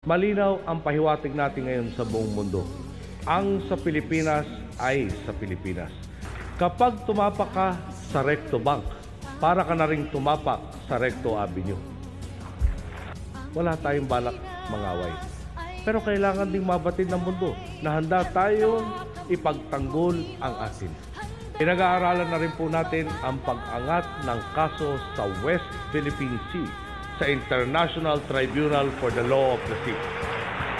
Malinaw ang pahiwatig natin ngayon sa buong mundo. Ang sa Pilipinas ay sa Pilipinas. Kapag tumapak ka sa Recto Bank, para ka na ring tumapak sa Recto Avenue. Wala tayong balak mangaway. Pero kailangan ding mabatid ng mundo na handa tayong ipagtanggol ang atin. Pinag-aaralan na rin po natin ang pag-angat ng kaso sa West Philippine Sea sa International Tribunal for the Law of the Sea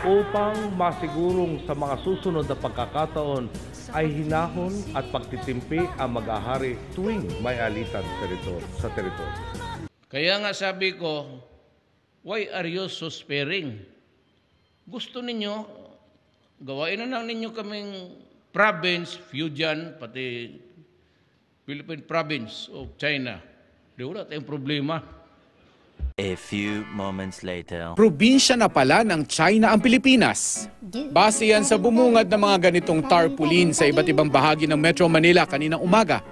upang masigurong sa mga susunod na pagkakataon ay hinahon at pagtitimpi ang mag-ahari tuwing may alitan sa teritoryo. Kaya nga sabi ko, why are you so sparing? Gusto ninyo, gawain na lang ninyo kaming province, Fujian, pati Philippine province of China. Di wala tayong problema. A few moments later. Probinsya na pala ng China ang Pilipinas. Base yan sa bumungad ng mga ganitong tarpaulin sa iba't ibang bahagi ng Metro Manila kaninang umaga.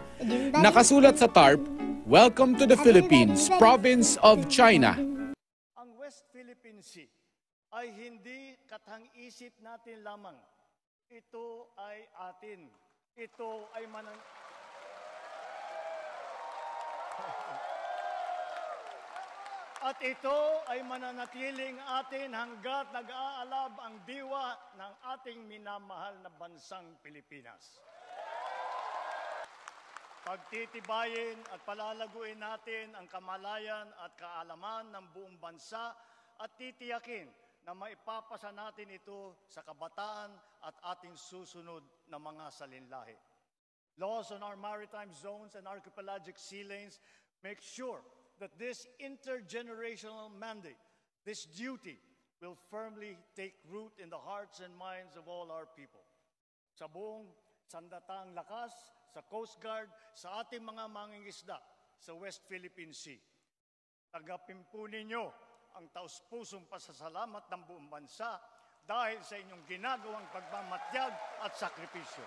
Nakasulat sa tarp, "Welcome to the Philippines, Province of China." Ang West Philippine Sea ay hindi katang-isip natin lamang. Ito ay atin. Ito ay At ito ay mananatiling atin hanggat nag-aalab ang diwa ng ating minamahal na bansang Pilipinas. Pagtitibayin at palalaguin natin ang kamalayan at kaalaman ng buong bansa at titiyakin na maipapasa natin ito sa kabataan at ating susunod na mga salinlahi. Laws on our maritime zones and archipelagic sea lanes make sure that this intergenerational mandate, this duty, will firmly take root in the hearts and minds of all our people. Sa buong sandatang lakas, sa Coast Guard, sa ating mga mangingisda sa West Philippine Sea. Tagapin po ninyo ang taus-pusong pasasalamat ng buong bansa dahil sa inyong ginagawang pagmamatyag at sakripisyo.